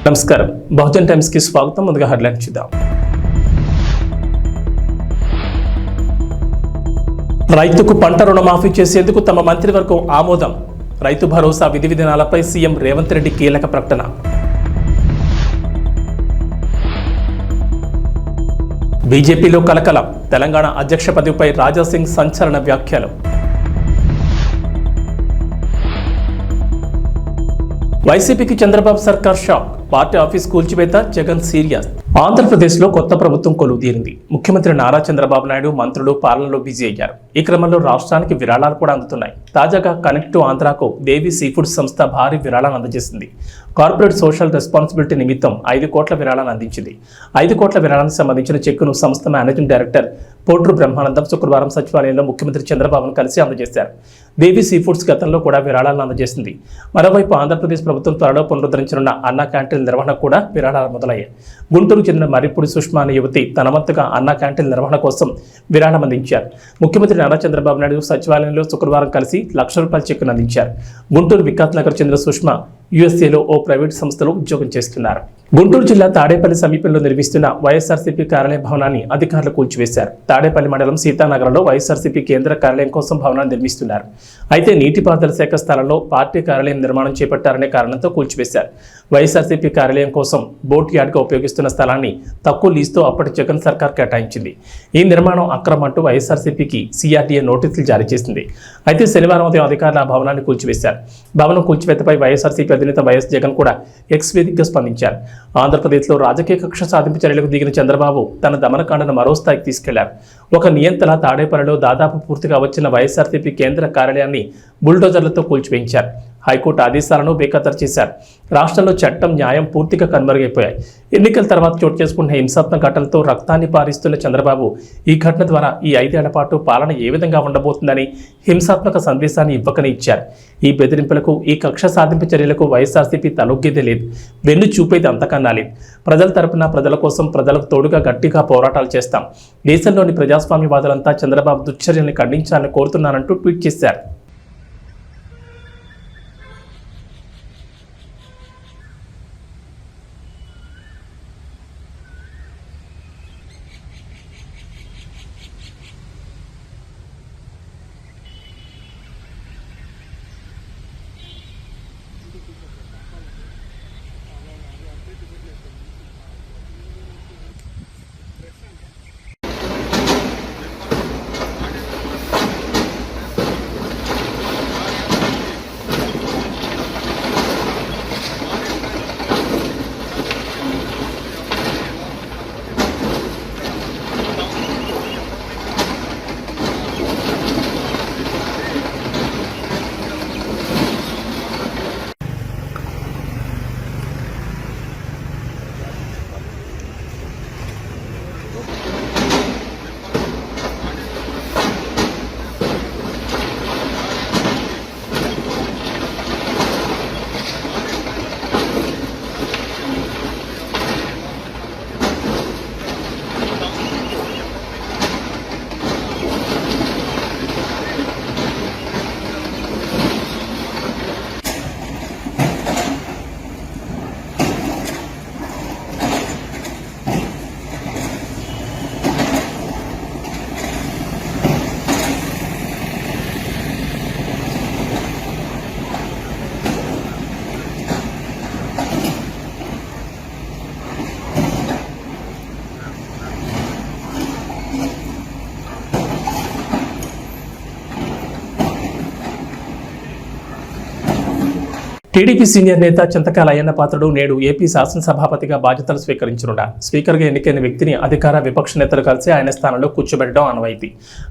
నమస్కారం, బహుజన్ టైమ్స్ కి స్వాగతం. ముందుగా హెడ్లైన్స్ చూద్దాం. రైతుకు పంట రుణమాఫీ చేసేందుకు తమ మంత్రివర్గం ఆమోదం. రైతు భరోసా విధి విధానాలపై సీఎం రేవంత్ రెడ్డి కీలక ప్రకటన. బీజేపీలో కలకలం. తెలంగాణ అధ్యక్ష పదవిపై రాజాసింగ్ సంచలన వ్యాఖ్యలు. వైసీపీకి చంద్రబాబు సర్కార్ షాక్. పార్టీ ఆఫీస్ కూల్చివేత, జగన్ సీరియస్. ఆంధ్రప్రదేశ్లో కొత్త ప్రభుత్వం కొలువుదీరింది. ముఖ్యమంత్రి నారా చంద్రబాబు నాయుడు మంత్రులు పాలనలో బిజీ అయ్యారు. ఈ క్రమంలో రాష్ట్రానికి విరాళాలు కూడా అందుతున్నాయి. తాజాగా కనెక్ట్ టు ఆంధ్రాకు దేవి సీ ఫుడ్స్ సంస్థ భారీ విరాళాలను అందజేసింది. కార్పొరేట్ సోషల్ రెస్పాన్సిబిలిటీ నిమిత్తం 5 కోట్ల విరాళాలను అందించింది. 5 కోట్ల విరాళానికి సంబంధించిన చెక్కును సంస్థ మేనేజింగ్ డైరెక్టర్ పోట్రు బ్రహ్మానందం శుక్రవారం సచివాలయంలో ముఖ్యమంత్రి చంద్రబాబును కలిసి అందజేశారు. దేవి సీ ఫుడ్స్ గతంలో కూడా విరాళాలను అందజేసింది. మరోవైపు ఆంధ్రప్రదేశ్ ప్రభుత్వం త్వరలో పునరుద్ధరించనున్న అన్నా క్యాంటీన్ నిర్వహణ కూడా విరాళాలు మొదలయ్యాయి. గుంటూరు చెందిన మర్రిపూడి సుష్మా అనే యువతి తన వంతుగా అన్నా క్యాంటీన్ నిర్వహణ కోసం విరాళం అందించారు. ముఖ్యమంత్రి నారా చంద్రబాబు నాయుడు సచివాలయంలో శుక్రవారం కలిసి ₹1,00,000 చెక్కును అందించారు. గుంటూరు వికాస్ నగర్ చెందిన సుష్మా యుఎస్ఏలో ఓ ప్రైవేట్ సంస్థలో ఉద్యోగం చేస్తున్నారు. గుంటూరు జిల్లా తాడేపల్లి సమీపంలో నిర్మిస్తున్న వైఎస్ఆర్సీపీ కార్యాలయ భవనాన్ని అధికారులు కూల్చివేశారు. తాడేపల్లి మండలం సీతానగరంలో వైఎస్ఆర్సీపీ కేంద్ర కార్యాలయం కోసం భవనాన్ని నిర్మిస్తున్నారు. అయితే నీటిపారుదల శాఖ స్థలంలో పార్టీ కార్యాలయం నిర్మాణం చేపట్టారనే కారణంతో కూల్చివేశారు. వైఎస్ఆర్సీపీ కార్యాలయం కోసం బోట్ యార్డ్గా ఉపయోగిస్తున్న స్థలాన్ని తక్కువ లీజుతో అప్పటి జగన్ సర్కార్ కేటాయించింది. ఈ నిర్మాణం అక్రమం అంటూ వైఎస్ఆర్సీపీకి సిఆర్డీఏ నోటీసులు జారీ చేసింది. అయితే శనివారం ఉదయం అధికారులు ఆ భవనాన్ని కూల్చివేశారు. భవనం కూల్చివేతపై వైఎస్ఆర్సీపీ అధినేత వైఎస్ జగన్ కూడా ఎక్స్ వేదికగా స్పందించారు. ఆంధ్రప్రదేశ్లో రాజకీయ కక్ష సాధింపు చర్యలకు దిగిన చంద్రబాబు తన దమనకాండను మరో స్థాయికి తీసుకెళ్లారు. ఒక నియంత్రణ తాడేపల్లిలో దాదాపు పూర్తిగా వచ్చిన వైఎస్ఆర్సీపీ కేంద్ర కార్యాలయాన్ని బుల్డోజర్లతో కూల్చివేయించారు. హైకోర్టు ఆదేశాలను బేఖాతరు చేశారు. రాష్ట్రంలో చట్టం, న్యాయం పూర్తిగా కనుమరుగైపోయాయి. ఎన్నికల తర్వాత చోటు చేసుకున్న హింసాత్మక ఘటనలతో రక్తాన్ని పారిస్తున్న చంద్రబాబు ఈ ఘటన ద్వారా ఈ 5 ఏళ్ల పాటు పాలన ఏ విధంగా ఉండబోతుందని హింసాత్మక సందేశాన్ని ఇవ్వకనే ఇచ్చారు. ఈ బెదిరింపులకు, ఈ కక్ష సాధింపు చర్యలకు వైఎస్ఆర్సీపీ తలొగ్గేదే లేదు, వెన్ను చూపేది అంతకన్నా లేదు. ప్రజల తరపున, ప్రజల కోసం, ప్రజలకు తోడుగా గట్టిగా పోరాటాలు చేస్తాం. దేశంలోని ప్రజాస్వామ్యవాదులంతా చంద్రబాబు దుశ్చర్యల్ని ఖండించాలని కోరుతున్నానంటూ ట్వీట్ చేశారు. టీడీపీ సీనియర్ నేత చింతకాయల అయ్యన్న పాత్రుడు నేడు ఏపీ శాసనసభాపతిగా బాధ్యతలు స్వీకరించనున్నారు. స్పీకర్గా ఎన్నికైన వ్యక్తిని అధికార, విపక్ష నేతలు కలిసి ఆయన స్థానంలో కూర్చోబెట్టడం ఆనవాయితీ.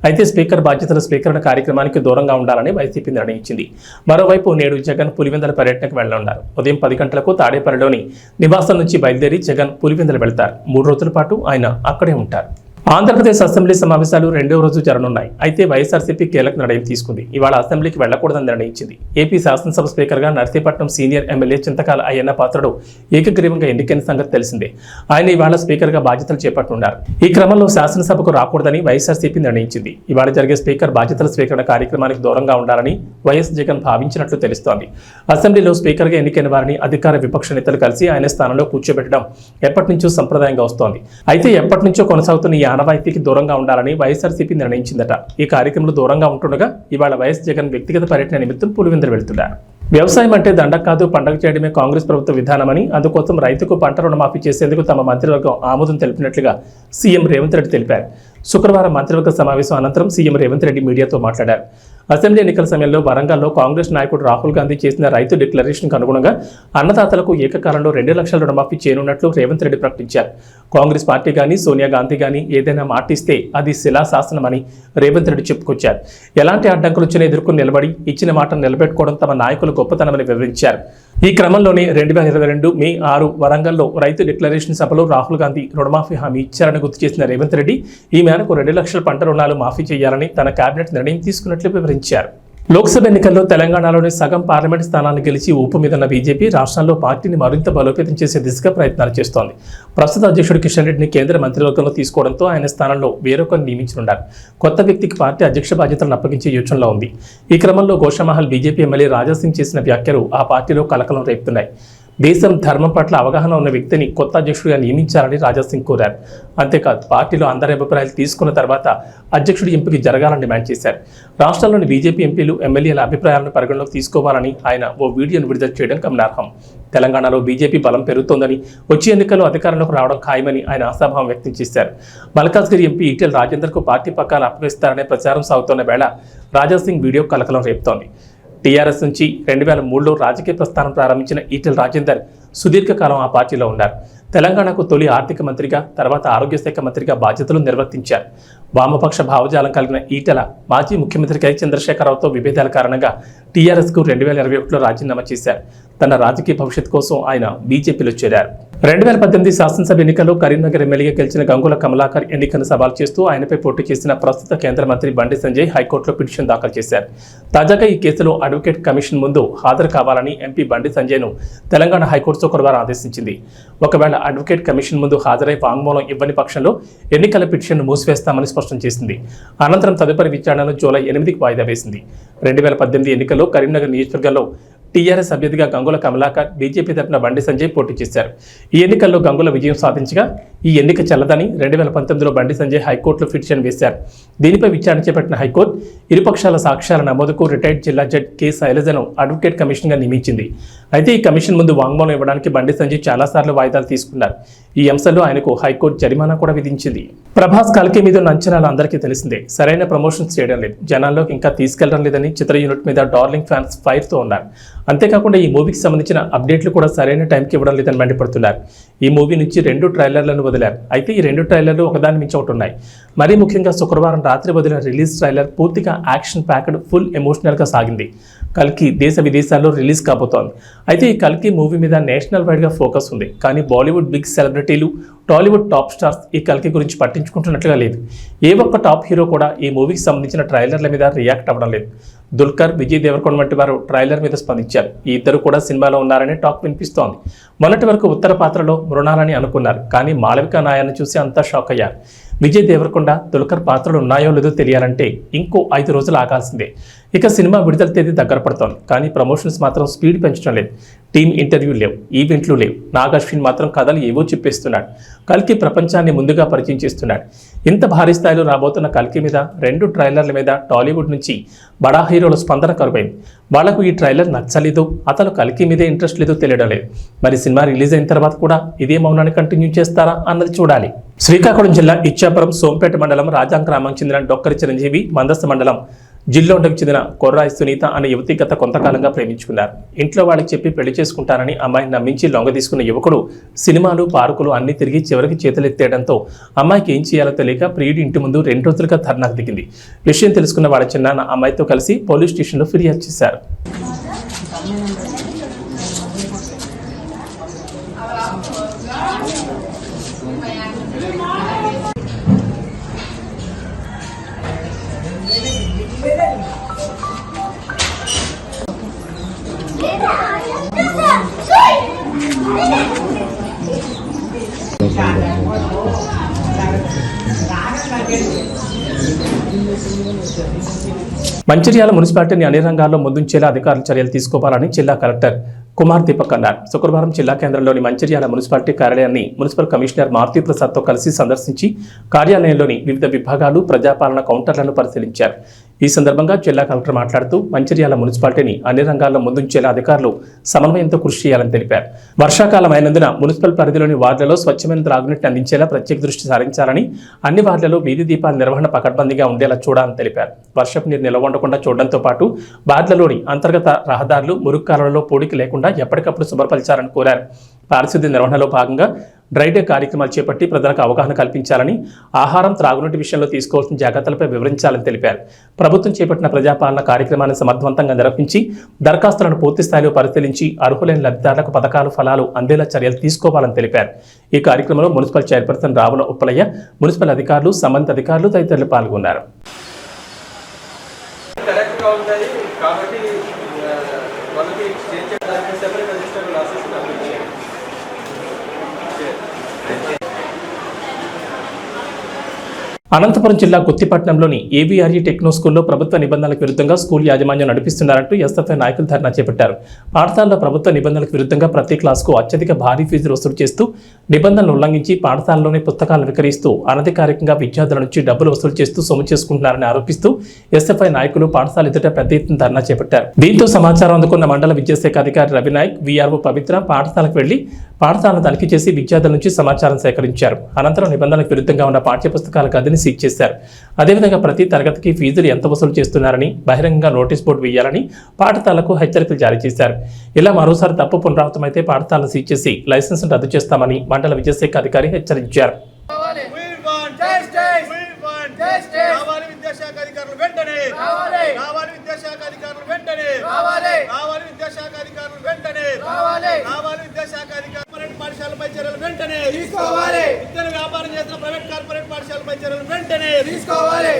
అయితే స్పీకర్ బాధ్యతల స్వీకరణ కార్యక్రమానికి దూరంగా ఉండాలని వైసీపీ నిర్ణయించింది. మరోవైపు నేడు జగన్ పులివెందుల పర్యటనకు వెళ్లనున్నారు. ఉదయం 10 గంటలకు తాడేపల్లిలోని నివాసం నుంచి బయలుదేరి జగన్ పులివెందులు వెళ్తారు. 3 రోజుల పాటు ఆయన అక్కడే ఉంటారు. ఆంధ్రప్రదేశ్ అసెంబ్లీ సమావేశాలు రెండో రోజు జరగనున్నాయి. అయితే వైఎస్ఆర్సీపీ కీలక నిర్ణయం తీసుకుంది. ఇవాళ అసెంబ్లీకి వెళ్లకూడదని నిర్ణయించింది. ఏపీ శాసనసభ స్పీకర్గా నర్సీపట్నం సీనియర్ ఎమ్మెల్యే చింతకాల అయ్యన్న పాత్రుడు ఏకగ్రీవంగా ఎన్నికైన సంగతి తెలిసిందే. ఆయన ఇవాళ స్పీకర్గా బాధ్యతలు చేపట్టనున్నారు. ఈ క్రమంలో శాసనసభకు రాకూడదని వైఎస్ఆర్సీపీ నిర్ణయించింది. ఇవాళ జరిగే స్పీకర్ బాధ్యతల స్వీకరణ కార్యక్రమానికి దూరంగా ఉండాలని వైఎస్ జగన్ భావించినట్లు తెలుస్తోంది. అసెంబ్లీలో స్పీకర్గా ఎన్నికైన వారిని అధికార విపక్ష నేతలు కలిసి ఆయన స్థానంలో కూర్చోబెట్టడం ఎప్పటి నుంచో సంప్రదాయంగా వస్తోంది. అయితే ఎప్పటి నుంచో కొనసాగుతున్న ఈ ఆనవాయితీకి దూరంగా ఉండాలని వైఎస్ఆర్సీపీ నిర్ణయించిందట. ఈ కార్యక్రమంలో దూరంగా ఉంటుండగా ఇవాళ వైఎస్ జగన్ వ్యక్తిగత పర్యటన నిమిత్తం పులివెందులు వెళ్తున్నారు. వ్యవసాయం అంటే దండగ కాదు, పండగ చేయడమే కాంగ్రెస్ ప్రభుత్వ విధానమని, అందుకోసం రైతుకు పంట రుణమాఫీ చేసేందుకు తమ మంత్రివర్గం ఆమోదం తెలిపినట్లుగా సీఎం రేవంత్ రెడ్డి తెలిపారు. శుక్రవారం మంత్రివర్గ సమావేశం అనంతరం సీఎం రేవంత్ రెడ్డి మీడియాతో మాట్లాడారు. అసెంబ్లీ ఎన్నికల సమయంలో వరంగల్లో కాంగ్రెస్ నాయకుడు రాహుల్ గాంధీ చేసిన రైతు డిక్లరేషన్కు అనుగుణంగా అన్నదాతలకు ఏకకాలంలో 2 లక్షల రుణమాఫీ చేయనున్నట్లు రేవంత్ రెడ్డి ప్రకటించారు. కాంగ్రెస్ పార్టీ కానీ సోనియా గాంధీ కానీ ఏదైనా మాటిస్తే అది శిలాశాసనమని రేవంత్ రెడ్డి చెప్పుకొచ్చారు. ఎలాంటి అడ్డంకులు వచ్చినా ఎదుర్కొని నిలబడి ఇచ్చిన మాట నిలబెట్టుకోవడం తమ నాయకుల గొప్పతనమని వివరించారు. ఈ క్రమంలోనే 2022 మే 6 వరంగల్లో రైతు డిక్లరేషన్ సభలో రాహుల్ గాంధీ రుణమాఫీ హామీ ఇచ్చారని గుర్తు చేసిన రేవంత్ రెడ్డి ఈ మేరకు 2 లక్షల పంట రుణాలు మాఫీ చేయాలని తన కేబినెట్ నిర్ణయం తీసుకున్నట్లు వివరించారు. లోక్సభ ఎన్నికల్లో తెలంగాణలోని సగం పార్లమెంట్ స్థానాలను గెలిచి ఊపు మీదన్న బీజేపీ రాష్ట్రంలో పార్టీని మరింత బలోపేతం చేసే దిశగా ప్రయత్నాలు చేస్తోంది. ప్రస్తుత అధ్యక్షుడు కిషన్ రెడ్డిని కేంద్ర మంత్రివర్గంలో తీసుకోవడంతో ఆయన స్థానంలో వేరొకరిని నియమించనున్నారు. కొత్త వ్యక్తికి పార్టీ అధ్యక్ష బాధ్యతలను అప్పగించే యోచనలో ఉంది. ఈ క్రమంలో గోషామహల్ బీజేపీ ఎమ్మెల్యే రాజాసింగ్ చేసిన వ్యాఖ్యలు ఆ పార్టీలో కలకలం రేపుతున్నాయి. దేశం ధర్మం పట్ల అవగాహన ఉన్న వ్యక్తిని కొత్త అధ్యక్షుడిగా నియమించాలని రాజాసింగ్ కోరారు. అంతేకాదు పార్టీలో అందరి అభిప్రాయాలు తీసుకున్న తర్వాత అధ్యక్షుడి ఎంపిక జరగాలని డిమాండ్ చేశారు. రాష్ట్రంలోని బీజేపీ ఎంపీలు ఎమ్మెల్యేల అభిప్రాయాలను పరిగణలోకి తీసుకోవాలని ఆయన ఓ వీడియోను విడుదల చేయడం గమనార్హం. తెలంగాణలో బీజేపీ బలం పెరుగుతోందని, వచ్చే ఎన్నికల్లో అధికారంలోకి రావడం ఖాయమని ఆయన ఆశాభావం వ్యక్తం చేశారు. మల్కాజ్గిరి ఎంపీ ఈటెల రాజేందర్కు పార్టీ పగ్గాలు అప్పగిస్తారనే ప్రచారం సాగుతున్న వేళ రాజాసింగ్ వీడియో కలకలం రేపుతోంది. టీఆర్ఎస్ నుంచి 2003లో రాజకీయ ప్రస్థానం ప్రారంభించిన ఈటెల రాజేందర్ సుదీర్ఘకాలం ఆ పార్టీలో ఉన్నారు. తెలంగాణకు తొలి ఆర్థిక మంత్రిగా, తర్వాత ఆరోగ్య శాఖ మంత్రిగా బాధ్యతలు నిర్వర్తించారు. వామపక్ష భావజాలం కలిగిన ఈటెల మాజీ ముఖ్యమంత్రి కె చంద్రశేఖరరావుతో విభేదాల కారణంగా టీఆర్ఎస్కు 2021లో రాజీనామా చేశారు. తన రాజకీయ భవిష్యత్ కోసం ఆయన బీజేపీలో చేరారు. 2018 శాసనసభ ఎన్నికల్లో కరీంనగర్ ఎమ్మెల్యేగా గెలిచిన గంగుల కమలాకర్ ఎన్నికను సవాల్ చేస్తూ ఆయనపై పోటీ చేసిన ప్రస్తుత కేంద్ర మంత్రి బండి సంజయ్ హైకోర్టులో పిటిషన్ దాఖలు చేశారు. తాజాగా ఈ కేసులో అడ్వకేట్ కమిషన్ ముందు హాజరు కావాలని ఎంపీ బండి సంజయ్ను తెలంగాణ హైకోర్టు శుక్రవారం ఆదేశించింది. ఒకవేళ అడ్వకేట్ కమిషన్ ముందు హాజరై వాంగ్మూలం ఇవ్వని పక్షంలో ఎన్నికల పిటిషన్ను మూసివేస్తామని స్పష్టం చేసింది. అనంతరం తదుపరి విచారణను జూలై 8కి వాయిదా వేసింది. 2018 ఎన్నికల్లో కరీంనగర్ నియోజకవర్గంలో టీఆర్ఎస్ అభ్యర్థిగా గంగుల కమలాకర్, బీజేపీ తరపున బండి సంజయ్ పోటీ చేశారు. ఈ ఎన్నికల్లో గంగుల విజయం సాధించగా ఈ ఎన్నిక చెల్లదని 2019లో బండి సంజయ్ హైకోర్టులో పిటిషన్ వేశారు. దీనిపై విచారణ చేపట్టిన హైకోర్టు ఇరుపక్షాల సాక్ష్యాల నమోదుకు రిటైర్డ్ జిల్లా జడ్జి కె శైలజను అడ్వకేట్ కమిషన్గా నియమించింది. అయితే ఈ కమిషన్ ముందు వాంగ్మూలం ఇవ్వడానికి బండి సంజయ్ చాలాసార్లు వాయిదాలు తీసుకున్నారు. ఈ అంశంలో ఆయనకు హైకోర్టు జరిమానా కూడా విధించింది. ప్రభాస్ కల్కి మీద ఉన్న అంచనాలు అందరికీ తెలిసిందే. సరైన ప్రమోషన్స్ చేయడం లేదు, జనాల్లోకి ఇంకా తీసుకెళ్లడం లేదని చిత్ర యూనిట్ మీద డార్లింగ్ ఫ్యాన్స్ ఫైర్తో ఉన్నారు. అంతేకాకుండా ఈ మూవీకి సంబంధించిన అప్డేట్లు కూడా సరైన టైంకి ఇవ్వడం లేదని మండిపడుతున్నారు. ఈ మూవీ నుంచి 2 ట్రైలర్లను వదిలారు. అయితే ఈ 2 ట్రైలర్లు ఒకదాని మించి ఒకటి ఉన్నాయి. మరీ ముఖ్యంగా శుక్రవారం రాత్రి వదిలిన రిలీజ్ ట్రైలర్ పూర్తిగా యాక్షన్ ప్యాక్డ్, ఫుల్ ఎమోషనల్గా సాగింది. కల్కి దేశ విదేశాల్లో రిలీజ్ కాబోతోంది. అయితే ఈ కల్కి మూవీ మీద నేషనల్ వైడ్గా ఫోకస్ ఉంది. కానీ బాలీవుడ్ బిగ్ సెలబ్రిటీలు, టాలీవుడ్ టాప్ స్టార్స్ ఈ కల్కి గురించి పట్టించుకుంటున్నట్లుగా లేదు. ఏ ఒక్క టాప్ హీరో కూడా ఈ మూవీకి సంబంధించిన ట్రైలర్ల మీద రియాక్ట్ అవ్వడం లేదు. దుల్కర్, విజయ్ దేవరకొండ వంటి వారు ట్రైలర్ మీద స్పందించారు. ఈ ఇద్దరు కూడా సినిమాలో ఉన్నారని టాక్ వినిపిస్తోంది. మొన్నటి వరకు ఉత్తర పాత్రలో మృణాలని అనుకున్నారు, కానీ మాళవిక నాయర్ని చూసి అంతా షాక్ అయ్యారు. విజయ్ దేవరకొండ, దుల్కర్ పాత్రలు ఉన్నాయో లేదో తెలియాలంటే ఇంకో 5 రోజులు ఆగాల్సిందే. ఇక సినిమా విడుదల తేదీ దగ్గర పడుతోంది, కానీ ప్రమోషన్స్ మాత్రం స్పీడ్ పెంచడం లేదు. టీమ్ ఇంటర్వ్యూలు లేవు, ఈవెంట్లు లేవు. నాగ్ అశ్విన్ మాత్రం కథలు ఏవో చెప్పేస్తున్నాడు. కల్కి ప్రపంచాన్ని ముందుగా పరిచయం చేస్తున్నాడు. ఇంత భారీ స్థాయిలో రాబోతున్న కల్కి మీద 2 ట్రైలర్ల మీద టాలీవుడ్ నుంచి బడా హీరోల స్పందన కరువైంది. వాళ్లకు ఈ ట్రైలర్ నచ్చలేదు, అతను కల్కి మీదే ఇంట్రెస్ట్ లేదో తెలియడం లేదు. మరి సినిమా రిలీజ్ అయిన తర్వాత కూడా ఇదే మౌనాన్ని కంటిన్యూ చేస్తారా అన్నది చూడాలి. శ్రీకాకుళం జిల్లా ఇచ్చాపురం సోంపేట మండలం రాజాం గ్రామానికి చెందిన డొక్కరి చిరంజీవి, మందస్స మండలం జిల్లోండకు చెందిన కొర్రాయి సునీత అనే యువతి గత కొంతకాలంగా ప్రేమించుకున్నారు. ఇంట్లో వాళ్ళకి చెప్పి పెళ్లి చేసుకుంటారని అమ్మాయిని నమ్మించి లొంగ తీసుకున్న యువకుడు సినిమాలు, పార్కులు అన్ని తిరిగి చివరికి చేతులెత్తేయడంతో అమ్మాయికి ఏం చేయాలో తెలియక ప్రియుడి ఇంటి ముందు 2 రోజులుగా ధర్నాకు దిగింది. విషయం తెలుసుకున్న వాళ్ళ చిన్నాన్న అమ్మాయితో కలిసి పోలీస్ స్టేషన్లో ఫిర్యాదు చేశారు. మంచిర్యాల మున్సిపాలిటీని అన్ని రంగాల్లో ముందుంచేలా అధికారులు చర్యలు తీసుకోవాలని జిల్లా కలెక్టర్ కుమార్ దీపక్ అన్నారు. శుక్రవారం జిల్లా కేంద్రంలోని మంచిర్యాల మున్సిపాలిటీ కార్యాలయాన్ని మున్సిపల్ కమిషనర్ మారుతి ప్రసాద్తో కలిసి సందర్శించి కార్యాలయంలోని వివిధ విభాగాలు ప్రజాపాలన కౌంటర్లను పరిశీలించారు. ఈ సందర్భంగా జిల్లా కలెక్టర్ మాట్లాడుతూ మంచిర్యాల మున్సిపాలిటీని అన్ని రంగాల్లో ముందుంచేలా అధికారులు సమన్వయంతో కృషి చేయాలని తెలిపారు. వర్షాకాలం అయినందున మున్సిపల్ పరిధిలోని వార్డులలో స్వచ్ఛమైన త్రాగునీటిని అందించేలా ప్రత్యేక దృష్టి సారించాలని, అన్ని వార్డులలో వీధి దీపాల నిర్వహణ పకడ్బందీగా ఉండేలా చూడాలని తెలిపారు. వర్షపు నీరు నిల్వ ఉండకుండా చూడడంతో పాటు వార్డులలోని అంతర్గత రహదారులు, మురుగు కాలువలలో పూడికి లేకుండా ఎప్పటికప్పుడు శుభ్రపరచాలని కోరారు. పారిశుద్ధ్య నిర్వహణలో భాగంగా డ్రై డే కార్యక్రమాలు చేపట్టి ప్రజలకు అవగాహన కల్పించాలని, ఆహారం, త్రాగునీటి విషయంలో తీసుకోవాల్సిన జాగ్రత్తలపై వివరించాలని తెలిపారు. ప్రభుత్వం చేపట్టిన ప్రజాపాలన కార్యక్రమాన్ని సమర్థవంతంగా నిర్వహించి దరఖాస్తులను పూర్తి స్థాయిలో పరిశీలించి అర్హులైన లబ్ధిదారులకు పథకాలు, ఫలాలు అందేలా చర్యలు తీసుకోవాలని తెలిపారు. ఈ కార్యక్రమంలో municipal chairperson Ravula Uppalaiah, municipal అధికారులు, సంబంధిత అధికారులు తదితరులు పాల్గొన్నారు. అనంతపురం జిల్లా గుత్తిపట్నంలోని ఏబీఆర్ఈ టెక్నో స్కూల్లో ప్రభుత్వ నిబంధనలకు విరుద్ధంగా స్కూల్ యాజమాన్యం నడిపిస్తున్నారంటూ ఎస్ఎఫ్ఐ నాయకులు ధర్నా చేపట్టారు. పాఠశాలలో ప్రభుత్వ నిబంధనలకు విరుద్ధంగా ప్రతి క్లాసుకు అత్యధిక భారీ ఫీజులు వసూలు చేస్తూ, నిబంధనలు ఉల్లంఘించి పాఠశాలలోనే పుస్తకాలను విక్రయిస్తూ, అనధికారికంగా విద్యార్థుల నుంచి డబ్బులు వసూలు చేస్తూ సొమ్ము చేసుకుంటున్నారని ఆరోపిస్తూ ఎస్ఎఫ్ఐ నాయకులు పాఠశాల ఎదుట పెద్ద ఎత్తున ధర్నా చేపట్టారు. దీంతో సమాచారం అందుకున్న మండల విద్యాశాఖ అధికారి రవినాయక్, వీఆర్ఓ పవిత్ర పాఠశాలకు వెళ్లి పాఠశాలను తనిఖీ చేసి విద్యార్థుల నుంచి సమాచారం సేకరించారు. అనంతరం నిబంధనలకు విరుద్ధంగా ఉన్న పాఠ్యపుస్తకాల గదిని సీజ్ చేశారు. అదేవిధంగా ప్రతి తరగతికి ఫీజులు ఎంత వసూలు చేస్తున్నారని బహిరంగంగా నోటీస్ బోర్డు వేయాలని పాఠశాలకు హెచ్చరికలు జారీ చేశారు. ఇలా మరోసారి తప్పు పునరావృతమైతే పాఠశాలను సీజ్ చేసి లైసెన్స్ రద్దు చేస్తామని మండల విద్యాశాఖ అధికారి హెచ్చరించారు. పాఠశాలపై చర్యలు వెంటనే తీసుకోవాలి. ఇద్దరు వ్యాపారం చేసిన ప్రైవేట్ కార్పొరేట్ పాఠశాలపై చర్యలు వెంటనే తీసుకోవాలి.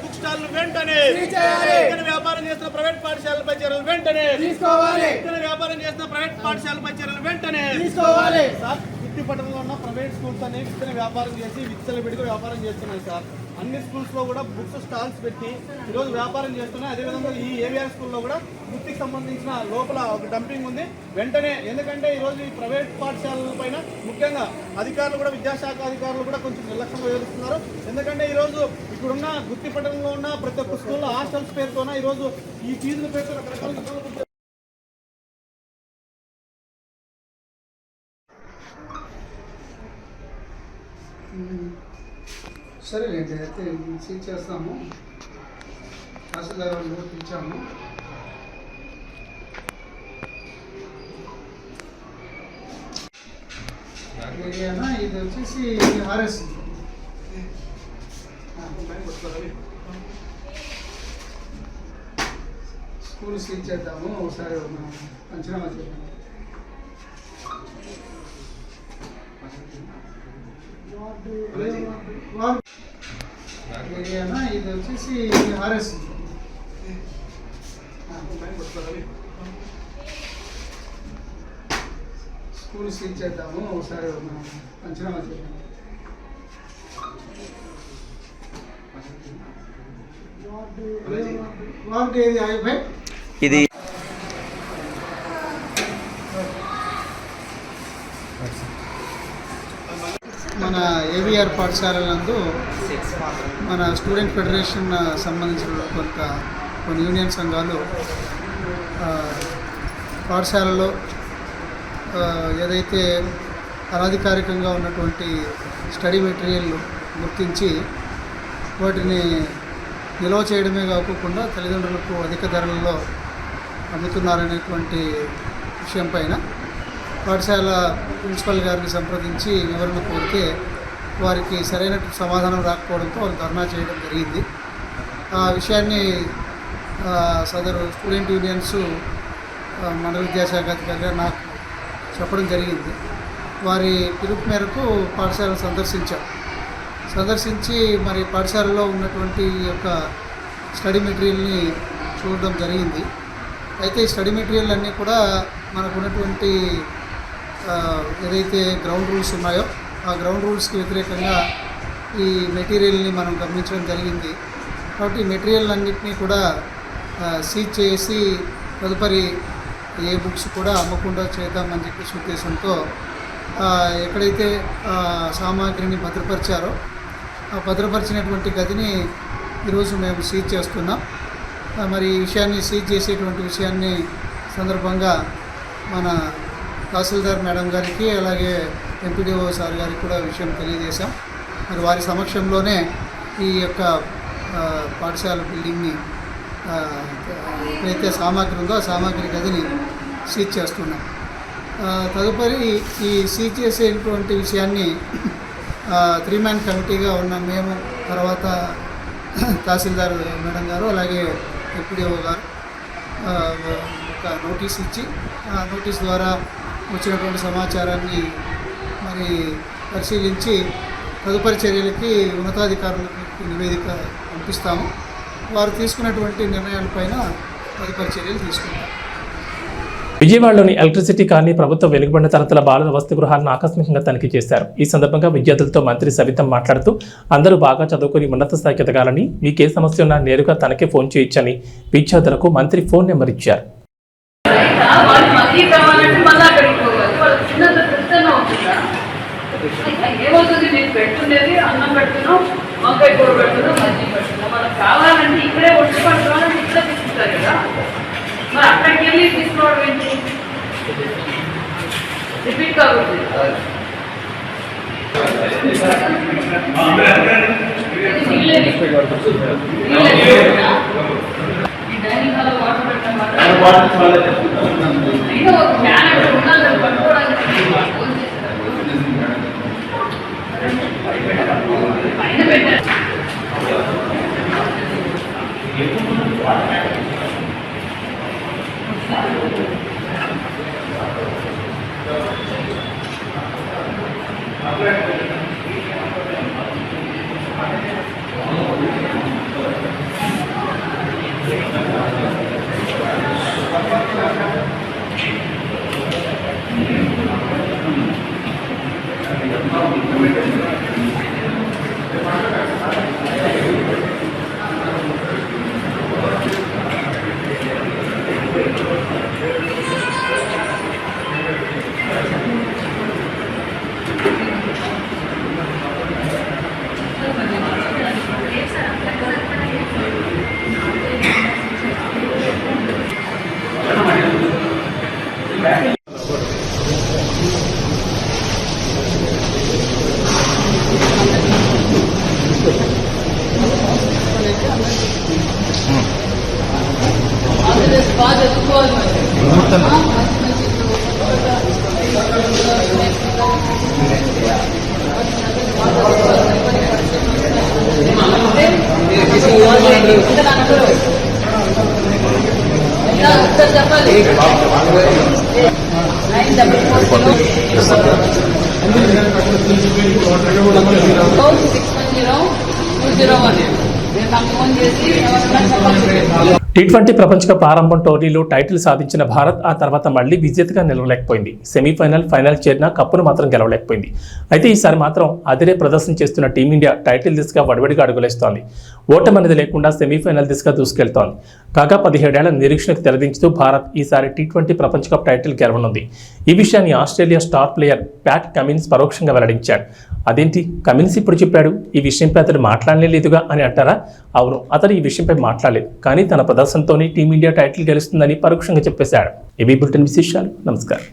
బుక్ స్టాల్ వెంటనే ఇద్దరు వ్యాపారం చేసిన ప్రైవేట్ పాఠశాలపై చర్యలు వెంటనే తీసుకోవాలి. ఇద్దరు వ్యాపారం చేసిన ప్రైవేట్ పాఠశాలపై చర్యలు వెంటనే తీసుకోవాలి. గుత్తిపట్నంలో ఉన్న ప్రైవేట్ స్కూల్స్ అనేవి ఇతర వ్యాపారం చేసి విచ్చలవిడిగా వ్యాపారం చేస్తున్నాయి సార్. అన్ని స్కూల్స్లో కూడా బుక్స్ స్టాల్స్ పెట్టి ఈరోజు వ్యాపారం చేస్తున్నాయి. అదేవిధంగా ఈ ఏవిఆర్ స్కూల్లో కూడా బుక్కి సంబంధించిన లోపల ఒక డంపింగ్ ఉంది. వెంటనే, ఎందుకంటే ఈరోజు ఈ ప్రైవేట్ పాఠశాలల పైన ముఖ్యంగా అధికారులు కూడా, విద్యాశాఖ అధికారులు కూడా కొంచెం నిర్లక్ష్యంగా వ్యవహరిస్తున్నారు. ఎందుకంటే ఈరోజు ఇప్పుడున్న గుత్తిపట్నంలో ఉన్న ప్రతి ఒక్క స్కూల్లో హాస్టల్స్ పేరుతోన ఈరోజు ఈ ఫీజుల పేరుతో రకరకాల సరేలేండి, అయితే సీట్ చేస్తాము. తహసీల్దార్ వాళ్ళు కూడా పిలిచాము. ఏరియానా ఇది వచ్చేసి ఆర్ఎస్ స్కూల్ సీట్ చేద్దాము. ఒకసారి పంచనామా చేద్దాము. ఏరియానా ఇది వచ్చేసి ఆర్ఎస్ స్కూల్ సీట్ చేద్దాము. ఒకసారి పంచనామా చేద్దాము. వార్డు ఏది అయ్యాయి ఇది మన ఏవిఆర్ పాఠశాల నందు మన స్టూడెంట్ ఫెడరేషన్ సంబంధించిన కొన్ని యూనియన్ సంఘాలు పాఠశాలలో ఏదైతే అనధికారికంగా ఉన్నటువంటి స్టడీ మెటీరియల్ గుర్తించి వాటిని నిల్వ చేయడమే కాకుండా తల్లిదండ్రులకు అధిక ధరలలో అమ్ముతున్నారనేటువంటి విషయం పైన పాఠశాల ప్రిన్సిపల్ గారిని సంప్రదించి వివరణ కోరితే వారికి సరైన సమాధానం రాకపోవడంతో వారు ధర్నా చేయడం జరిగింది. ఆ విషయాన్ని సదరు స్టూడెంట్ యూనియన్స్ మండల విద్యాశాఖ అధికారి గారు నాకు చెప్పడం జరిగింది. వారి పిలుపు మేరకు పాఠశాలను సందర్శించి మరి పాఠశాలలో ఉన్నటువంటి యొక్క స్టడీ మెటీరియల్ని చూడడం జరిగింది. అయితే ఈ స్టడీ మెటీరియల్ అన్నీ కూడా మనకు ఉన్నటువంటి ఏదైతే గ్రౌండ్ రూల్స్ ఉన్నాయో ఆ గ్రౌండ్ రూల్స్కి వ్యతిరేకంగా ఈ మెటీరియల్ని మనం గమనించడం జరిగింది. కాబట్టి మెటీరియల్ అన్నింటినీ కూడా సీజ్ చేసి తదుపరి ఏ బుక్స్ కూడా అమ్మకుండా చేద్దామని చెప్పేసి ఉద్దేశంతో ఎక్కడైతే సామాగ్రిని భద్రపరిచారో ఆ భద్రపరిచినటువంటి గదిని ఈరోజు మేము సీజ్ చేస్తున్నాం. మరి ఈ విషయాన్ని సీజ్ చేసేటువంటి విషయాన్ని సందర్భంగా మన తహసీల్దార్ మేడం గారికి అలాగే ఎంపీడీఓ సార్ గారికి కూడా విషయం తెలియజేశాం. మరి వారి సమక్షంలోనే ఈ యొక్క పాఠశాల బిల్డింగ్ని ఎక్కడైతే సామాగ్రి ఉందో ఆ సామాగ్రి గదిని సీజ్ చేస్తున్నాం. తదుపరి ఈ సీజ్ చేసేటువంటి విషయాన్ని 3-man కమిటీగా ఉన్న మేము, తర్వాత తహసీల్దార్ మేడం గారు అలాగే ఎంపీడీఓ గారు ఒక నోటీస్ ఇచ్చి ఆ నోటీస్ ద్వారా వచ్చినటువంటి సమాచారాన్ని మరి పరిశీలించి తదుపరి చర్యలకి ఉన్నతాధికారులకు నివేదిక పంపిస్తాము. వారు తీసుకున్నటువంటి నిర్ణయాలపైన తదుపరి చర్యలు తీసుకుంటాం. విజయవాడలోని ఎలక్ట్రిసిటీ కాలనీ ప్రభుత్వ వెలుగుబడిన తరగతుల బాలుర వసతి గృహాలను ఆకస్మికంగా తనిఖీ చేశారు. ఈ సందర్భంగా విద్యార్థులతో మంత్రి సవితం మాట్లాడుతూ అందరూ బాగా చదువుకుని ఉన్నత స్థాయికి ఎదగాలని, మీకే సమస్య ఉన్నా నేరుగా తనకే ఫోన్ చేయొచ్చని విద్యార్థులకు మంత్రి ఫోన్ నెంబర్ ఇచ్చారు. కావాలంటే ఇక్కడే వచ్చి పట్టుకోవాలంటే ఇక్కడే తీసుకుంటారు కదా, మరి అక్కడికి వెళ్ళి తీసుకోవడం ఏంటి? రిపీట్ కాకూడదు. ఈ డైనింగ్ హాల్ వాటర్ పెట్టడం అయినా ఒక ఫ్యాన్ అక్కడ ఉండాలి పట్టుకోవడానికి. పైన పెట్టారు. T20 ప్రపంచ కప్ ఆరంభం టోర్నీలో టైటిల్ సాధించిన భారత్ ఆ తర్వాత మళ్లీ విజేతగా నిలవలేకపోయింది. సెమీఫైనల్, ఫైనల్ చేరిన కప్పును మాత్రం గెలవలేకపోయింది. అయితే ఈసారి మాత్రం అదిరే ప్రదర్శన చేస్తున్న టీమిండియా టైటిల్ దిశగా వడివడిగా అడుగులేస్తోంది. ఓటమి అనేది లేకుండా సెమీఫైనల్ దిశగా దూసుకెళ్తోంది. కాగా 17 ఏళ్ల నిరీక్షణకు తెరదించుతూ భారత్ ఈసారి T20 ప్రపంచ కప్ టైటిల్ గెలవనుంది. ఈ విషయాన్ని Australia star player Pat Cummins పరోక్షంగా వెల్లడించాడు. అదేంటి, కమిన్స్ ఇప్పుడు చెప్పాడు, ఈ విషయంపై అతడు మాట్లాడలేదుగా అని అంటారా? అవును, అతడు ఈ విషయంపై మాట్లాడలేదు, కానీ తన ప్రదర్శనతోనే టీమిండియా టైటిల్ గెలుస్తుందని పరోక్షంగా చెప్పేశాడు. ఇవి బులెటిన్ విశేషాలు. నమస్కారం.